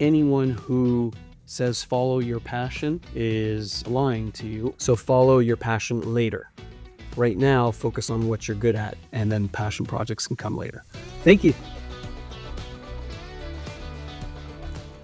anyone who says follow your passion is lying to you. So follow your passion later. Right now, focus on what you're good at, and then passion projects can come later. Thank you.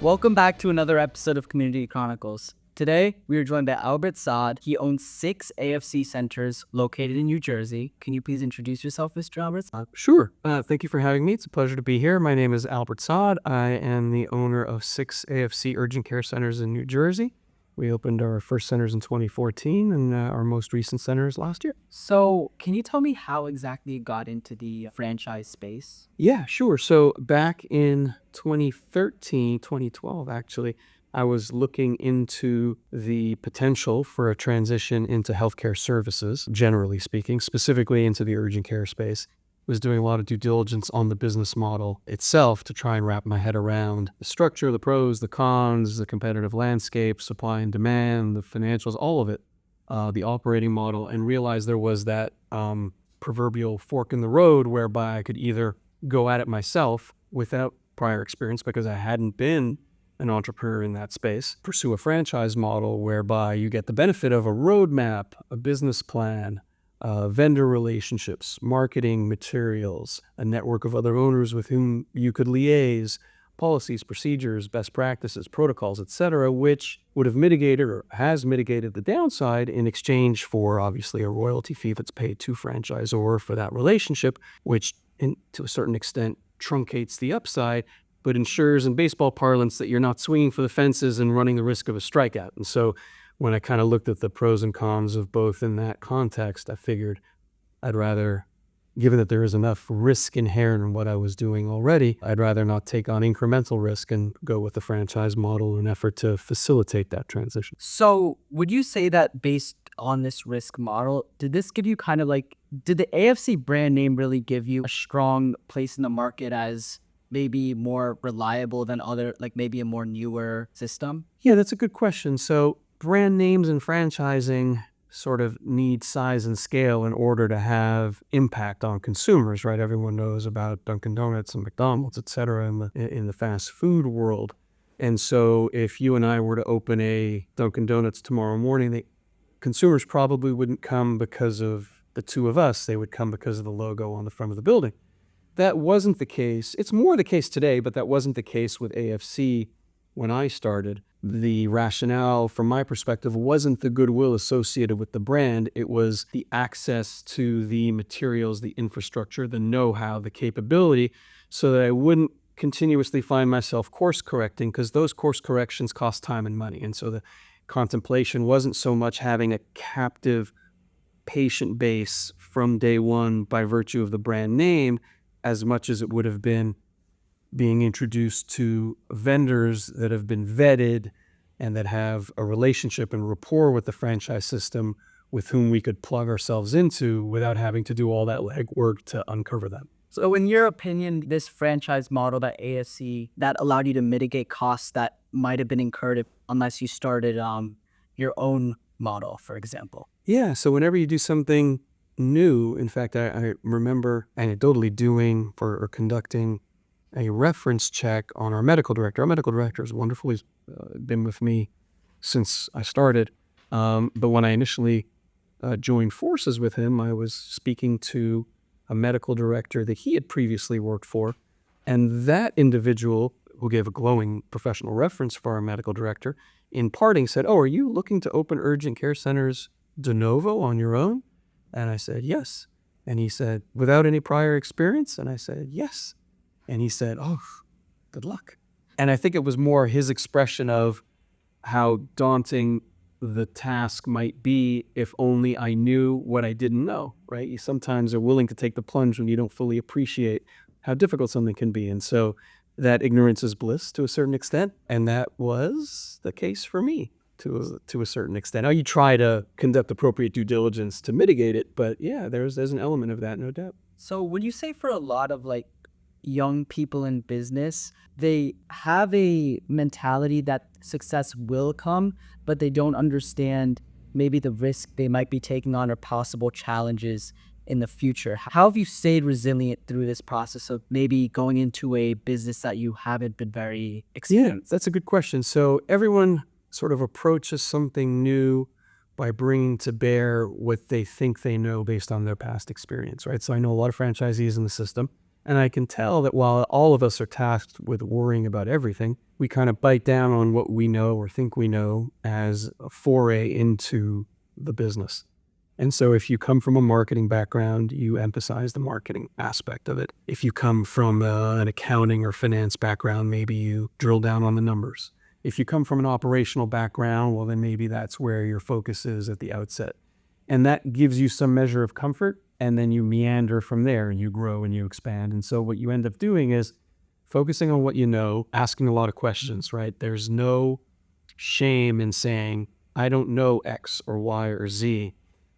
Welcome back to another episode of Community Chronicles. Today, we are joined by Albert Saad. He owns 6 AFC centers located in New Jersey. Can you please introduce yourself, Mr. Albert? Sure. Thank you for having me. It's a pleasure to be here. My name is Albert Saad. I am the owner of 6 AFC urgent care centers in New Jersey. We opened our first centers in 2014 and our most recent centers last year. So, can you tell me how exactly you got into the franchise space? Yeah, sure. So back in 2012, actually, I was looking into the potential for a transition into healthcare services, generally speaking, specifically into the urgent care space. Was doing a lot of due diligence on the business model itself to try and wrap my head around the structure, the pros, the cons, the competitive landscape, supply and demand, the financials, all of it, the operating model, and realized there was that proverbial fork in the road whereby I could either go at it myself without prior experience because I hadn't been an entrepreneur in that space, pursue a franchise model whereby you get the benefit of a roadmap, a business plan, vendor relationships, marketing materials, a network of other owners with whom you could liaise, policies, procedures, best practices, protocols, etc., which would have mitigated or has mitigated the downside in exchange for obviously a royalty fee that's paid to franchisor for that relationship, which to a certain extent truncates the upside, but ensures in baseball parlance that you're not swinging for the fences and running the risk of a strikeout. And so when I kind of looked at the pros and cons of both in that context, I figured I'd rather, given that there is enough risk inherent in what I was doing already, I'd rather not take on incremental risk and go with the franchise model in an effort to facilitate that transition. So, would you say that based on this risk model, did this give you kind of like, did the AFC brand name really give you a strong place in the market as maybe more reliable than other, like maybe a more newer system? Yeah, that's a good question. So brand names and franchising sort of need size and scale in order to have impact on consumers, right? Everyone knows about Dunkin' Donuts and McDonald's, et cetera, in the fast food world. And so if you and I were to open a Dunkin' Donuts tomorrow morning, consumers probably wouldn't come because of the two of us. They would come because of the logo on the front of the building. That wasn't the case. It's more the case today, but that wasn't the case with AFC when I started. The rationale, from my perspective, wasn't the goodwill associated with the brand. It was the access to the materials, the infrastructure, the know-how, the capability, so that I wouldn't continuously find myself course correcting, because those course corrections cost time and money. And so the contemplation wasn't so much having a captive patient base from day one by virtue of the brand name, as much as it would have been being introduced to vendors that have been vetted and that have a relationship and rapport with the franchise system with whom we could plug ourselves into without having to do all that legwork to uncover them. So in your opinion, this franchise model that ASC, that allowed you to mitigate costs that might have been incurred unless you started your own model, for example? Yeah, so whenever you do something new, in fact, I remember anecdotally doing or conducting a reference check on our medical director. Our medical director is wonderful. He's been with me since I started. But when I initially joined forces with him, I was speaking to a medical director that he had previously worked for. And that individual, who gave a glowing professional reference for our medical director, in parting said, "Oh, are you looking to open urgent care centers de novo on your own?" And I said, "Yes." And he said, "Without any prior experience?" And I said, "Yes." And he said, "Oh, good luck." And I think it was more his expression of how daunting the task might be if only I knew what I didn't know, right? You sometimes are willing to take the plunge when you don't fully appreciate how difficult something can be. And so that ignorance is bliss to a certain extent. And that was the case for me to a certain extent. Now, you try to conduct appropriate due diligence to mitigate it, but yeah, there's an element of that, no doubt. So would you say for a lot of like young people in business, they have a mentality that success will come, but they don't understand maybe the risk they might be taking on or possible challenges in the future. How have you stayed resilient through this process of maybe going into a business that you haven't been very experienced? That's a good question. So everyone sort of approaches something new by bringing to bear what they think they know based on their past experience, right? So I know a lot of franchisees in the system, and I can tell that while all of us are tasked with worrying about everything, we kind of bite down on what we know or think we know as a foray into the business. And so if you come from a marketing background, you emphasize the marketing aspect of it. If you come from an accounting or finance background, maybe you drill down on the numbers. If you come from an operational background, well, then maybe that's where your focus is at the outset. And that gives you some measure of comfort, and then you meander from there and you grow and you expand. And so what you end up doing is focusing on what you know, asking a lot of questions, right? There's no shame in saying, I don't know X or Y or Z.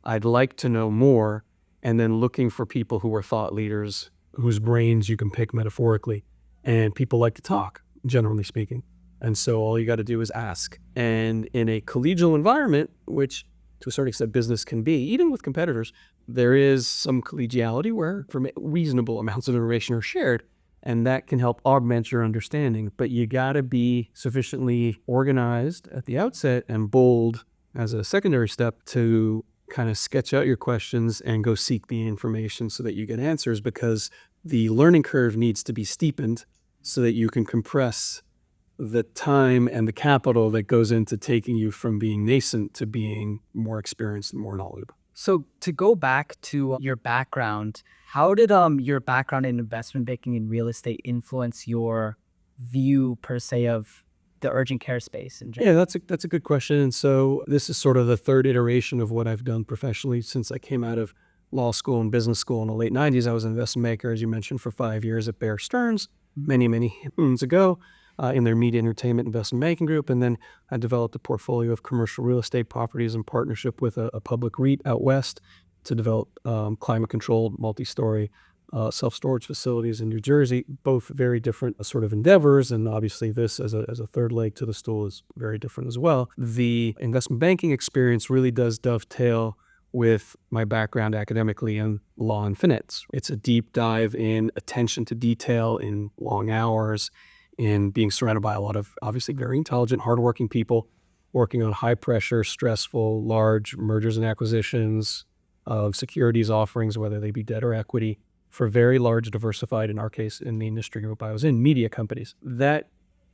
I'd like to know more, and then looking for people who are thought leaders whose brains you can pick metaphorically. And people like to talk, generally speaking. And so all you got to do is ask. And in a collegial environment, which to a certain extent business can be, even with competitors, there is some collegiality where reasonable amounts of information are shared. And that can help augment your understanding. But you got to be sufficiently organized at the outset and bold as a secondary step to kind of sketch out your questions and go seek the information so that you get answers, because the learning curve needs to be steepened so that you can compress the time and the capital that goes into taking you from being nascent to being more experienced and more knowledgeable. So to go back to your background, how did your background in investment banking and real estate influence your view per se of the urgent care space in general? Yeah, that's a good question. And so this is sort of the third iteration of what I've done professionally since I came out of law school and business school in the late 90s. I was an investment banker, as you mentioned, for 5 years at Bear Stearns, many moons ago, in their media entertainment investment banking group. And then I developed a portfolio of commercial real estate properties in partnership with a public REIT out west to develop climate-controlled, multi-story self-storage facilities in New Jersey, both very different sort of endeavors. And obviously this as a third leg to the stool is very different as well. The investment banking experience really does dovetail with my background academically in law and finance. It's a deep dive in attention to detail, in long hours, in being surrounded by a lot of obviously very intelligent, hardworking people working on high pressure, stressful, large mergers and acquisitions of securities offerings, whether they be debt or equity, for very large, diversified, in our case, in the industry group I was in, media companies. That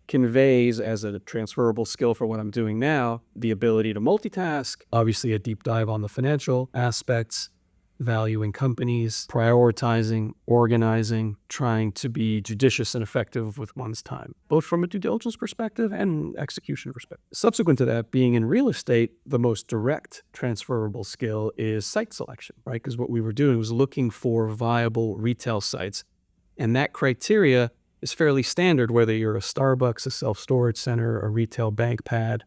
conveys as a transferable skill for what I'm doing now, the ability to multitask, obviously a deep dive on the financial aspects, valuing companies, prioritizing, organizing, trying to be judicious and effective with one's time, both from a due diligence perspective and execution perspective. Subsequent to that, being in real estate, the most direct transferable skill is site selection, right? Because what we were doing was looking for viable retail sites. And that criteria is fairly standard, whether you're a Starbucks, a self-storage center, a retail bank pad,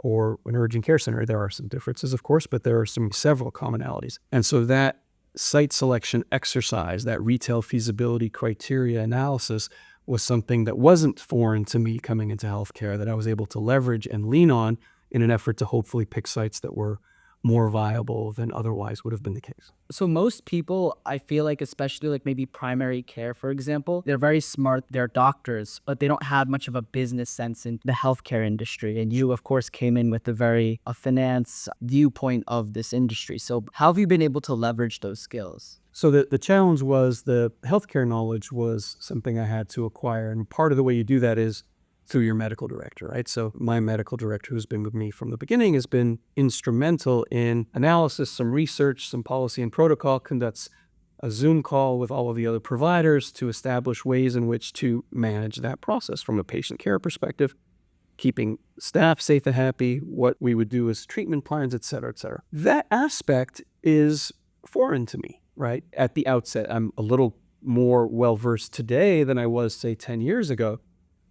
or an urgent care center. There are some differences, of course, but there are several commonalities. And so that site selection exercise, that retail feasibility criteria analysis, was something that wasn't foreign to me coming into healthcare, that I was able to leverage and lean on in an effort to hopefully pick sites that were more viable than otherwise would have been the case. So most people, I feel like, especially like maybe primary care, for example, they're very smart, they're doctors, but they don't have much of a business sense in the healthcare industry. And you, of course, came in with a finance viewpoint of this industry. So how have you been able to leverage those skills? So the challenge was the healthcare knowledge was something I had to acquire. And part of the way you do that is through your medical director, right? So my medical director, who's been with me from the beginning, has been instrumental in analysis, some research, some policy and protocol, conducts a Zoom call with all of the other providers to establish ways in which to manage that process from a patient care perspective, keeping staff safe and happy, what we would do as treatment plans, et cetera, et cetera. That aspect is foreign to me, right? At the outset, I'm a little more well-versed today than I was, say, 10 years ago.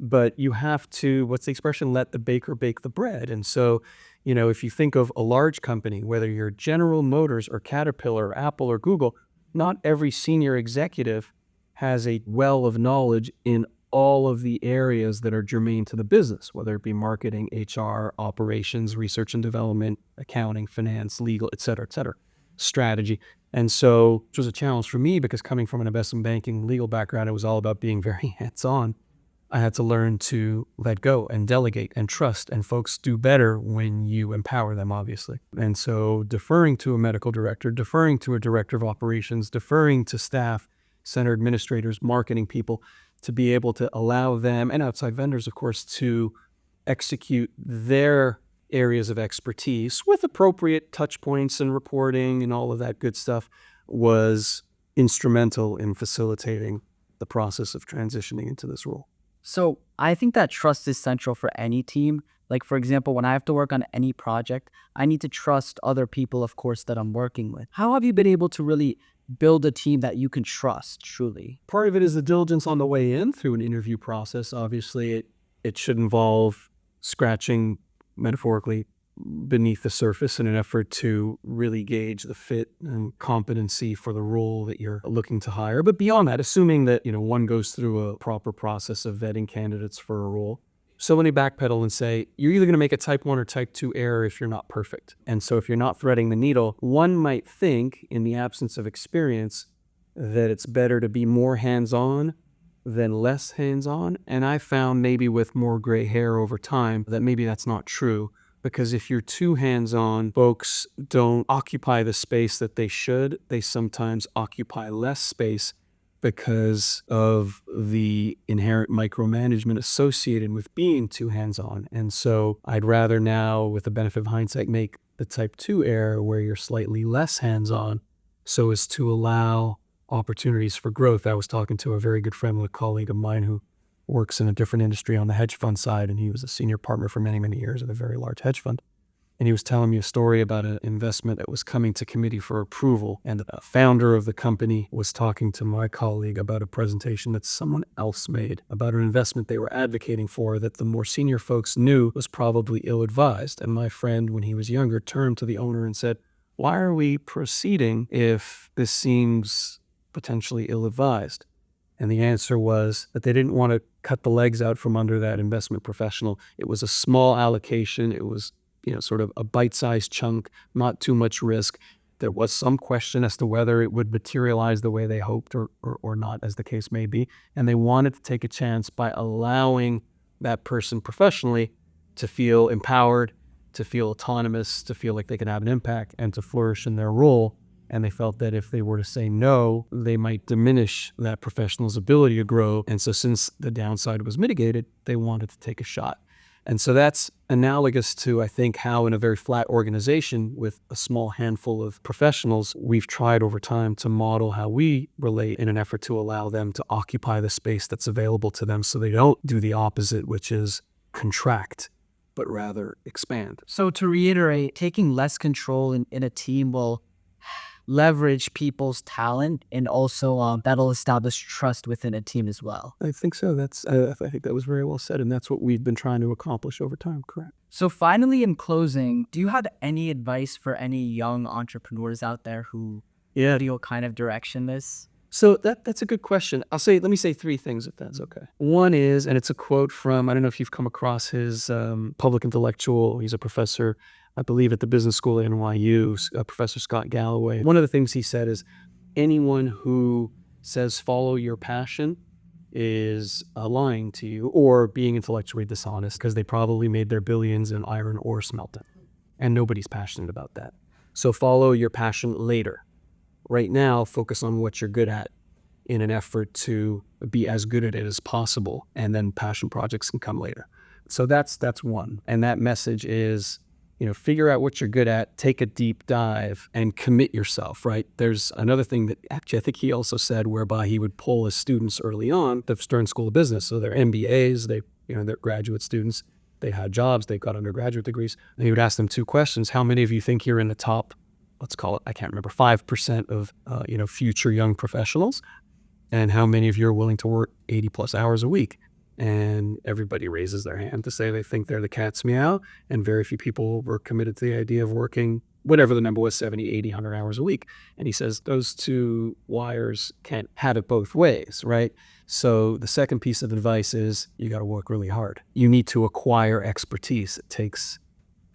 But you have to, what's the expression, let the baker bake the bread. And so, if you think of a large company, whether you're General Motors or Caterpillar or Apple or Google, not every senior executive has a well of knowledge in all of the areas that are germane to the business, whether it be marketing, HR, operations, research and development, accounting, finance, legal, et cetera, et cetera. strategy. And so it was a challenge for me because coming from an investment banking legal background, it was all about being very hands-on. I had to learn to let go and delegate and trust, and folks do better when you empower them, obviously. And so deferring to a medical director, deferring to a director of operations, deferring to staff, center administrators, marketing people, to be able to allow them, and outside vendors, of course, to execute their areas of expertise with appropriate touch points and reporting and all of that good stuff was instrumental in facilitating the process of transitioning into this role. So I think that trust is central for any team. Like, for example, when I have to work on any project, I need to trust other people, of course, that I'm working with. How have you been able to really build a team that you can trust truly? Part of it is the diligence on the way in through an interview process. Obviously, it should involve scratching, metaphorically, beneath the surface in an effort to really gauge the fit and competency for the role that you're looking to hire. But beyond that, assuming that, one goes through a proper process of vetting candidates for a role, so let me backpedal and say, you're either going to make a type 1 or type 2 error if you're not perfect. And so if you're not threading the needle, one might think, in the absence of experience, that it's better to be more hands-on than less hands-on. And I found, maybe with more gray hair over time, that maybe that's not true. Because if you're too hands-on, folks don't occupy the space that they should. They sometimes occupy less space because of the inherent micromanagement associated with being too hands-on. And so I'd rather now, with the benefit of hindsight, make the type 2 error where you're slightly less hands-on so as to allow opportunities for growth. I was talking to a very good friend and a colleague of mine who works in a different industry on the hedge fund side, and he was a senior partner for many, many years at a very large hedge fund. And he was telling me a story about an investment that was coming to committee for approval. And the founder of the company was talking to my colleague about a presentation that someone else made about an investment they were advocating for that the more senior folks knew was probably ill-advised. And my friend, when he was younger, turned to the owner and said, "Why are we proceeding if this seems potentially ill-advised?" And the answer was that they didn't want to cut the legs out from under that investment professional. It was a small allocation. It was sort of a bite-sized chunk, not too much risk. There was some question as to whether it would materialize the way they hoped or not, as the case may be. And they wanted to take a chance by allowing that person professionally to feel empowered, to feel autonomous, to feel like they could have an impact and to flourish in their role. And they felt that if they were to say no, they might diminish that professional's ability to grow. And so since the downside was mitigated, they wanted to take a shot. And so that's analogous to, I think, how in a very flat organization with a small handful of professionals, we've tried over time to model how we relate in an effort to allow them to occupy the space that's available to them so they don't do the opposite, which is contract, but rather expand. So to reiterate, taking less control in a team will leverage people's talent, and also that'll establish trust within a team as well. I think so. I think that was very well said, and that's what we've been trying to accomplish over time. Correct. So finally, in closing, do you have any advice for any young entrepreneurs out there who feel kind of direction this? So that's a good question. Let me say three things, if that's okay. One is, and it's a quote from, I don't know if you've come across his public intellectual. He's a professor, I believe, at the business school at NYU, Professor Scott Galloway. One of the things he said is, anyone who says follow your passion is lying to you or being intellectually dishonest, because they probably made their billions in iron ore smelting. And nobody's passionate about that. So follow your passion later. Right now, focus on what you're good at in an effort to be as good at it as possible, and then passion projects can come later. So that's one. And that message is, figure out what you're good at, take a deep dive, and commit yourself, right? There's another thing that actually I think he also said, whereby he would pull his students early on, the Stern School of Business. So they're MBAs, they're graduate students, they had jobs, they got undergraduate degrees. And he would ask them two questions. How many of you think you're in the top, let's call it, I can't remember, 5% of, future young professionals? And how many of you are willing to work 80 plus hours a week? And everybody raises their hand to say they think they're the cat's meow. And very few people were committed to the idea of working, whatever the number was, 70, 80, 100 hours a week. And he says those two wires can't have it both ways, right? So the second piece of advice is you got to work really hard. You need to acquire expertise. It takes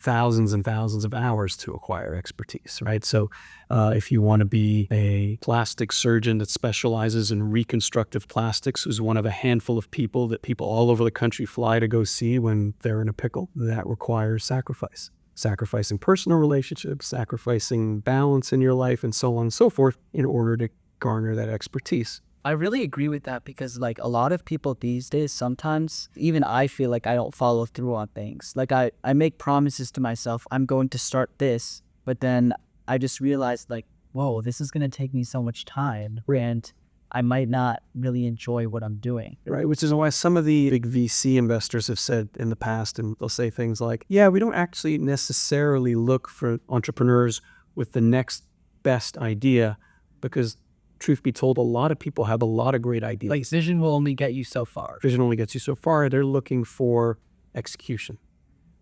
thousands and thousands of hours to acquire expertise, right? So if you want to be a plastic surgeon that specializes in reconstructive plastics, who's one of a handful of people that people all over the country fly to go see when they're in a pickle, that requires sacrifice. Sacrificing personal relationships, sacrificing balance in your life, and so on and so forth in order to garner that expertise. I really agree with that because like a lot of people these days, sometimes even I feel like I don't follow through on things. Like I make promises to myself, I'm going to start this, but then I just realized like, whoa, this is going to take me so much time and I might not really enjoy what I'm doing. Right, which is why some of the big VC investors have said in the past, and they'll say things like, yeah, we don't actually necessarily look for entrepreneurs with the next best idea because truth be told, a lot of people have a lot of great ideas. Like vision will only get you so far. Vision only gets you so far. They're looking for execution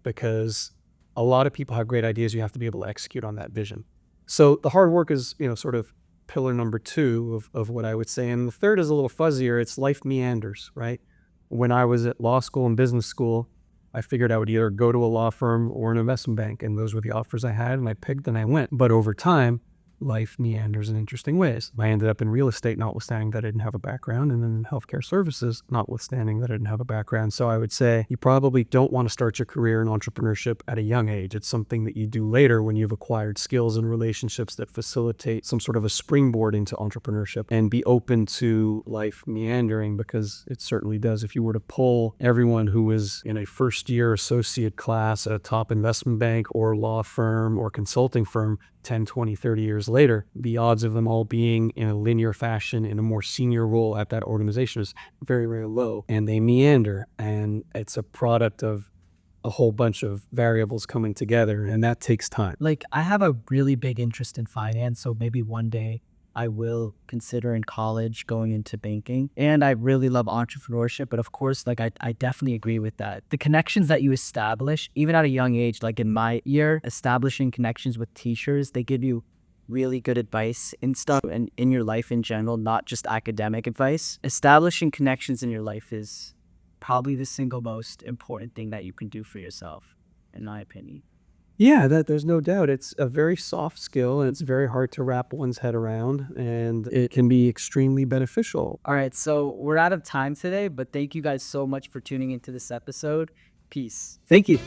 because a lot of people have great ideas. You have to be able to execute on that vision. So the hard work is, sort of pillar number 2 of what I would say. And the third is a little fuzzier. It's life meanders, right? When I was at law school and business school, I figured I would either go to a law firm or an investment bank. And those were the offers I had. And I picked and I went. But over time, life meanders in interesting ways. I ended up in real estate, notwithstanding that I didn't have a background, and then in healthcare services, notwithstanding that I didn't have a background. So I would say you probably don't want to start your career in entrepreneurship at a young age. It's something that you do later when you've acquired skills and relationships that facilitate some sort of a springboard into entrepreneurship, and be open to life meandering, because it certainly does. If you were to pull everyone who was in a first-year associate class at a top investment bank or law firm or consulting firm 10, 20, 30 years later, the odds of them all being in a linear fashion in a more senior role at that organization is very, very low. And they meander, and it's a product of a whole bunch of variables coming together, and that takes time. Like I have a really big interest in finance, so maybe one day I will consider in college going into banking. And I really love entrepreneurship, but of course, like I definitely agree with that. The connections that you establish, even at a young age, like in my year, establishing connections with teachers, they give you really good advice and stuff and in your life in general, not just academic advice. Establishing connections in your life is probably the single most important thing that you can do for yourself, in my opinion. Yeah, there's no doubt. It's a very soft skill, and it's very hard to wrap one's head around, and it can be extremely beneficial. All right, so we're out of time today, but thank you guys so much for tuning into this episode. Peace. Thank you.